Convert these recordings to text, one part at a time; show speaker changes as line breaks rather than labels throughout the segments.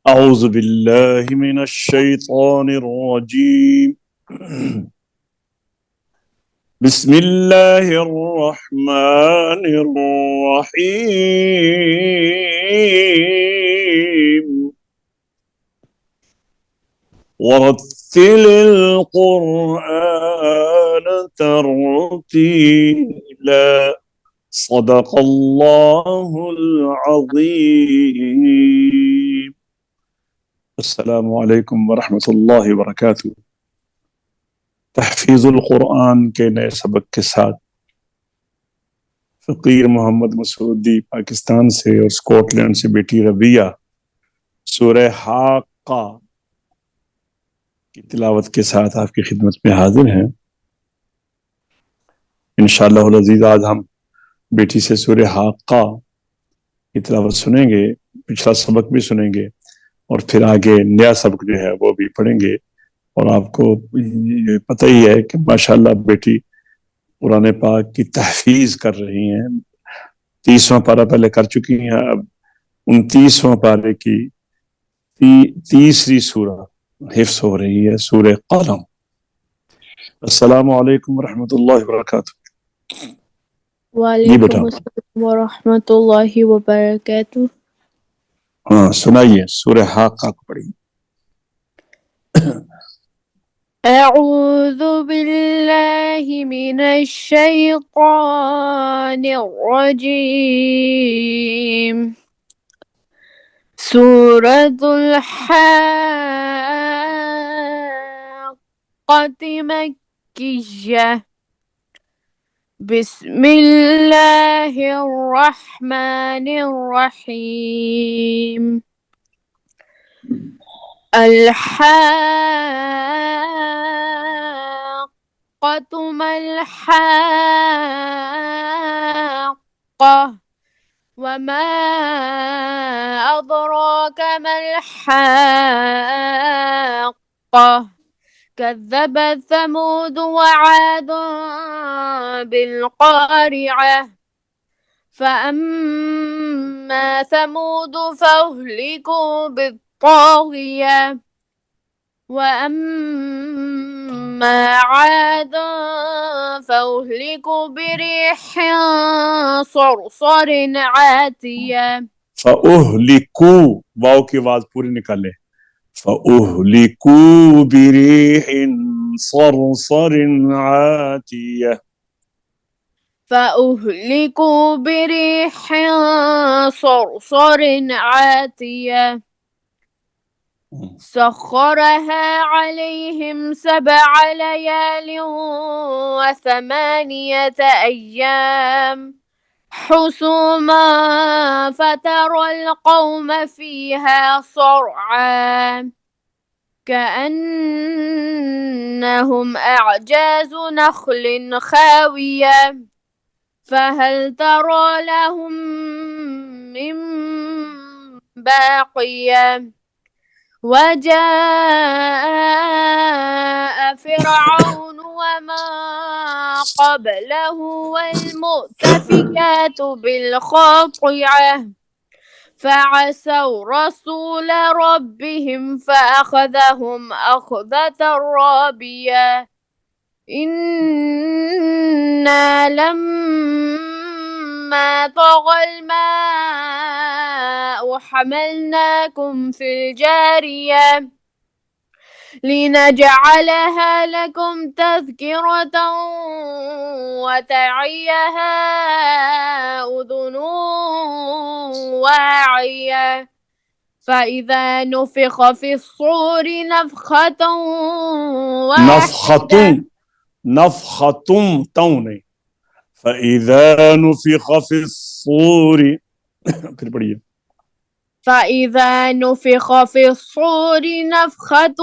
أعوذ بالله من الشيطان الرجيم. بسم الله الرحمن الرحيم. ورتل القرآن ترتيلا. صدق الله العظيم. السلام عليكم ورحمة الله وبरकातुहू। तहफ़ीज़ुल कुरान के नए सबक के साथ फ़कीर मोहम्मद मसूदी पाकिस्तान से और स्कॉटलैंड से बेटी रबिया सूरह हाक़ा की तिलावत के साथ आपकी खिदमत में हाजिर हैं। इंशाअल्लाह अज़ीज़ आज हम बेटी से सूरह हाक़ा की तिलावत सुनेंगे, पिछला सबक भी सुनेंगे और फिर आगे नया सबक जो है वो भी पढ़ेंगे। और आपको ये पता ही है कि माशाअल्लाह बेटी कुरान पाक की तहफ़ीज़ कर रही हैं। 30वां पारा पहले कर चुकी हैं, अब 29वां पारे की तीसरी सूरह हिफ्स हो रही है, सूरह कलम। अस्सलामु अलैकुम रहमतुल्लाहि व बरकातुहू। जी बेटा,
वालेकुम अस्सलाम वरहमतुल्लाहि वबरकातुह।
हाँ सुनाइए, सूरह हाक़ा को पढ़िए।
अऊज़ु बिल्लाहि मिनश शैतानिर रजीम। सूरतुल हाक़्क़ा मक्किय्यह। बिस्मिल्लाहिर्रहमानिर्रहीम। الحاقة ما الحاقة وما أدراك ما الحاقة كذبت ثمود وعاد بالقارعة فأما ثمود فأهلكوا بالطاغية وأما عاد فأهلكوا بريح صرصر عاتية।
फ़उहलिकू, वाव की आवाज पूरी निकाले। फ़उहलिकू बिरीहिन सरसरिन आतियह।
فأهلكوا بريح صرصر عاتية سخرها عليهم 7 ليال و8 أيام حسوما فترى القوم فيها صرعا كأنهم أعجاز نخل خاوية فهل ترى لهم من باقية وجاء فرعون ومن قبله والمؤتفكات بالخاطئة فعصوا رسول ربهم فأخذهم أخذة رابية إنا لما طغى الماء حملناكم في الجارية لنجعلها لكم تذكرة وتعيها أذن واعية فإذا نفخ في الصور نفخة
नफ़ख़तुम,
واحدة
नफ़ख़तुम तौ नहीं, फ़इज़ा नुफ़िख़ फ़िस्सूर। फिर पढ़िए।
فإذا نفخ في الصور نفخة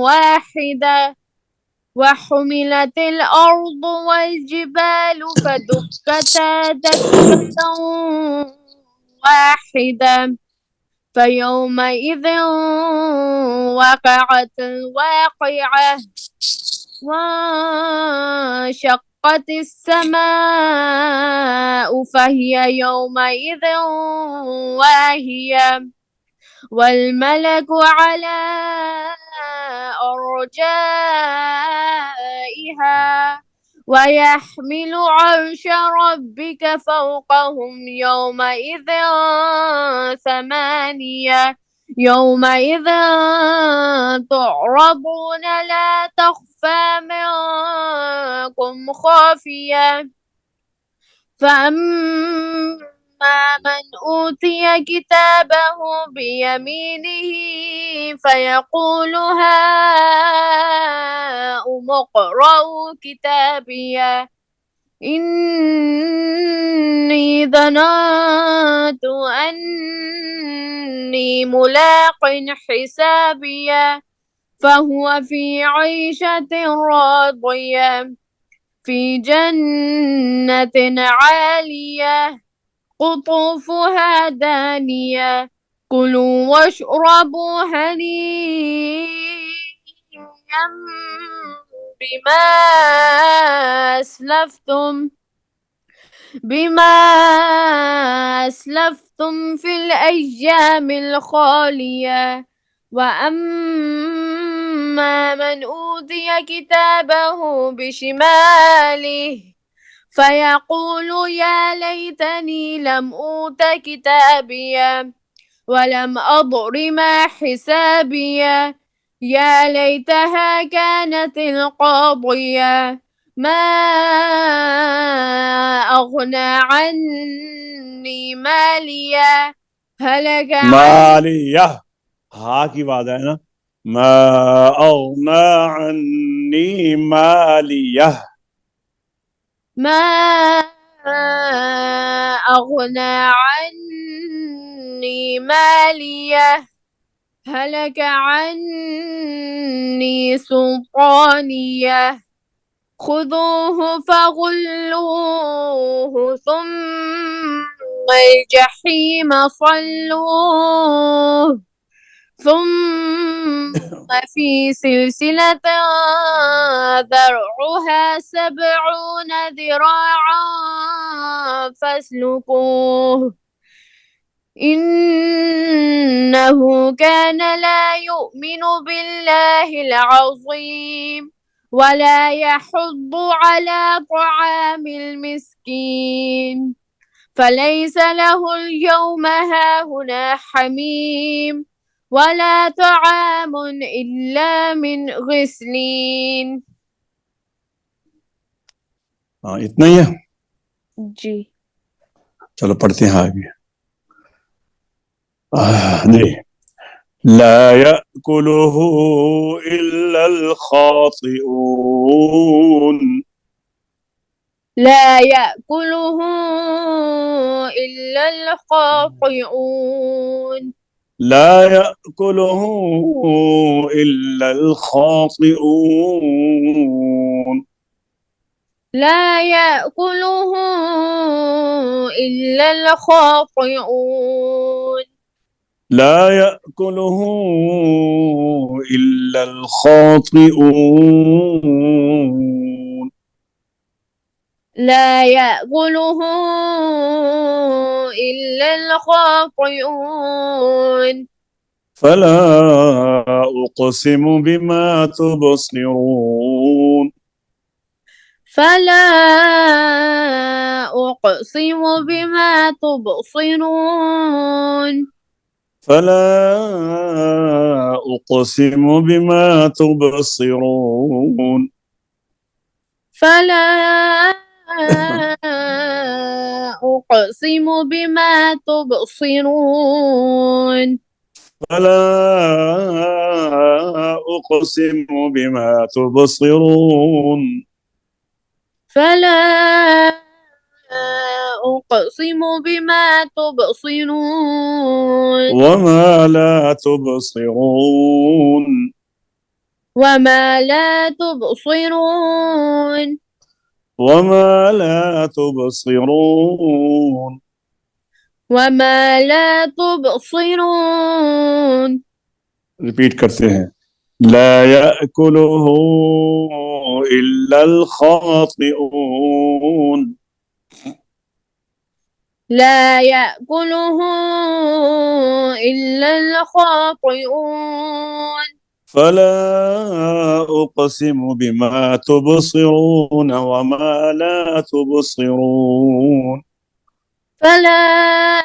واحدة وحملت الأرض والجبال فدكتا دكة واحدة فيومئذ وقعت الواقعة وانشقت السماء فهي يومئذ واهية والملك على أرجائها ويحمل عرش ربك فوقهم يومئذ ثمانية يومئذ تعرضون لا تخفى منكم خافية فأما من أوتي كتابه بيمينه فيقول هاؤم اقرءوا كتابيه إني ظننت أني ملاق حسابيه فهو في عيشة راضية في جنة عالية قطوفها دانية كلوا واشربوا هنيئا بما أسلفتم في الأيام الخالية وأما من أوتي كتابه بشماله فيقول يا ليتني لم أوت كتابيه ولم أدر ما حسابيه يا ليتها كانت القاضية ما أغنى عني ماليه هلك عني
मालिया हा की बात है ना मा अगना अन्नी मालिया
ما أغنى عني ماليه هلك عني سلطانيه خذوه فغلوه ثم الجحيم صلوه ثم في سلسلة ذرعها 70 ذراعا فاسلكوه إنه كان لا يؤمن بالله العظيم ولا يحض على طعام المسكين فليس له اليوم هاهنا حميم ولا طعام إلا من غسلين
हाँ इतना ही है
जी
चलो पढ़ते हैं आगे जी لا يأكله إلا الخاطئون
لا يأكله إلا الخاطئون
لا يأكله إلا الخاطئون
لا يأكله إلا الخاطئون
لا يأكله إلا الخاطئون
لا يأكله إلا الخاطئون
فلا أقسم بما تبصرون
فلا أقسم بما تبصرون
فلا أقسم بما تبصرون
فلا أقسم بما تبصرون
فلا أقسم بما تبصرون
فلا أقسم بما تبصرون
وما لا تبصرون
وما لا تبصرون
وما لا تبصرون
وما لا تبصرون
रिपीट करते हैं لا يأكله إلا الخاطئون
لا يأكله إلا الخاطئون
فلا أقسم بما تبصرون وما لا تبصرون
فلا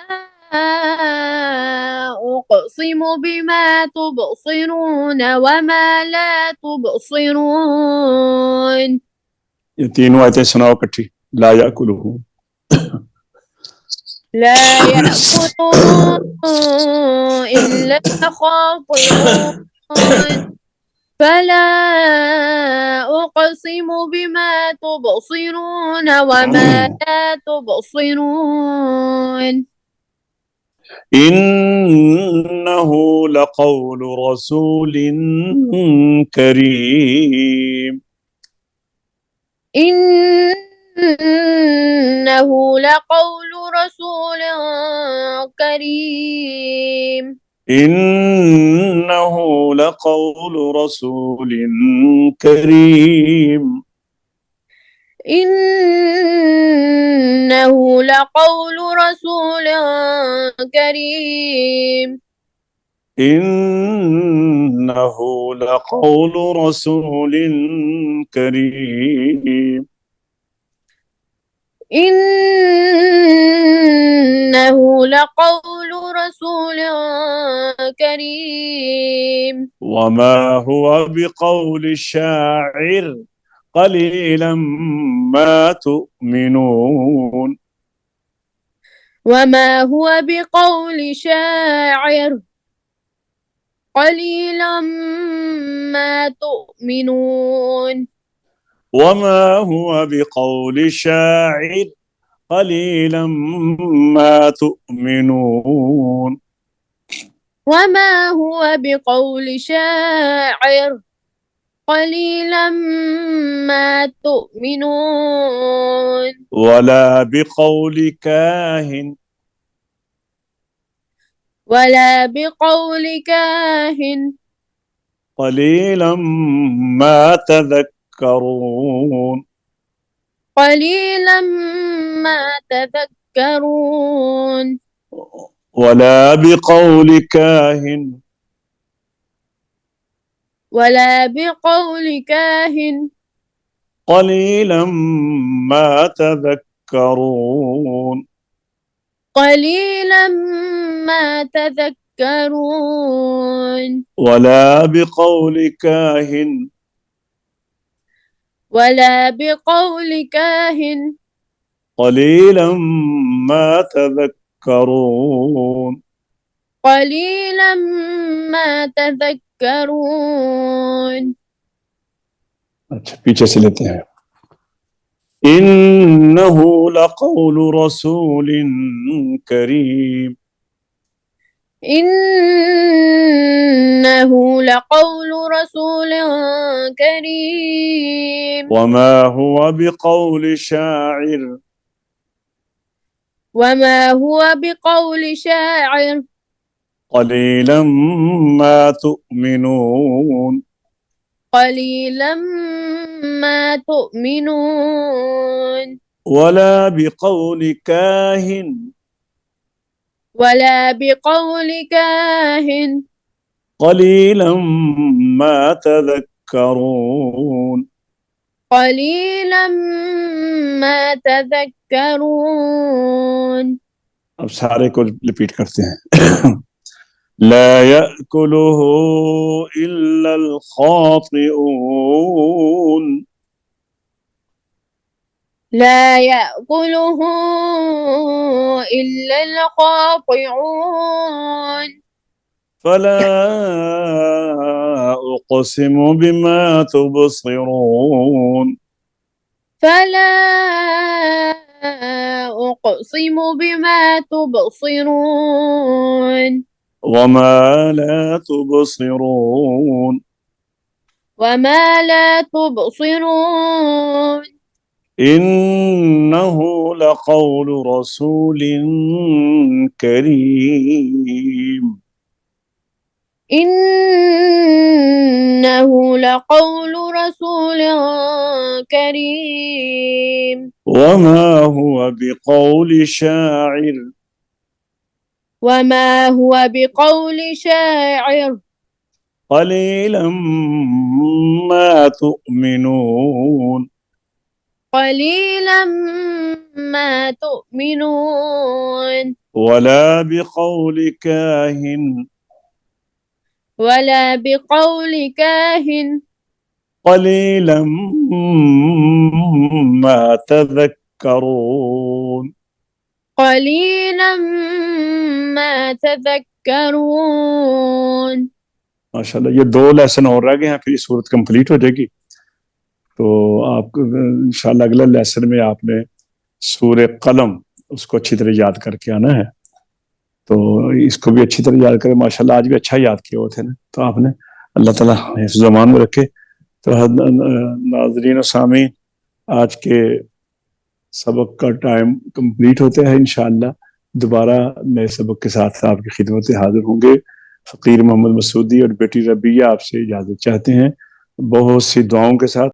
أقسم بما تبصرون وما لا تبصرون
ये तीनों आयतें सुनाओ इकट्ठी ला याकुलुहु
لا يأكله إلا الخاطئون فلا أقسم بما تبصرون وما لا تبصرون
إنه لقول رسول كريم
إنه لقول رسول كريم
إنه لقول رسول كريم
إنه لقول رسول كريم
إنه لقول رسول كريم
إنه لقول رسول كريم
وما هو بقول شاعر قليلا ما تؤمنون
وما هو بقول شاعر قليلا ما تؤمنون
وما هو بقول شاعر قليلا ما تؤمنون
وما هو بقول شاعر قليلا ما تؤمنون
ولا بقول كاهن
ولا بقول كاهن
قليلا ما تذكرون
قليلا ما تذكرون
ولا بقول كاهن
ولا بقول كاهن
قليلا ما تذكرون
قليلا ما تذكرون
ولا بقول كاهن
ولا بقول كاهن
قليلا ما تذكرون
قليلا ما تذكرون
अच्छा पीछे से लेते हैं إنه لقول رسول كريم
إنه لقول رسول كريم
وما هو بقول شاعر
وما هو بقول شاعر
قليلا ما تؤمنون
قليلا ما تؤمنون
ولا بقول كاهن
ولا بقول كاهن
قليلا ما تذكرون
قليلا ما تذكرون
अब सारे को रिपीट करते हैं لا يأكله إلا الخاطئون
لا يأكله إلا الخاطئون
فلا أقسم بما تبصرون
فلا أقسم بما تبصرون
وما لا تبصرون
وما لا تبصرون
إنه لقول رسول كريم
إنه इन्नहु लक़ौलु रसूलिन करीम
वमा हुवा बिक़ौलि शाइर
वमा हुवा बिक़ौलि शाइर
क़लीलन मा तुअमिनून
क़लीलन मा तुअमिनून
वला बिक़ौलि काहिन
वला बिक़ौलि काहिन
क़लीलन मा तज़क्करून
क़लीलन मा तज़क्करून।
माशाल्लाह, ये 2 लेसन और रह गए हैं, फिर ये सूरत कंप्लीट हो जाएगी। तो आप इंशाल्लाह अगले लेसन में आपने सूरे कलम उसको अच्छी तरह याद करके आना है। तो इसको भी अच्छी तरह याद करें। माशाल्लाह आज भी अच्छा याद किए हुए थे ना, तो आपने अल्लाह ताला हिफ्ज़ ज़मान में रखे। तो नाज़रीन और सामीन, आज के सबक का टाइम कंप्लीट होता है। इंशाअल्लाह दोबारा नए सबक के साथ आपकी खिदमत में हाजिर होंगे। फ़कीर मोहम्मद मसूदी और बेटी रबिया आपसे इजाज़त चाहते हैं, बहुत सी दुआओं के साथ।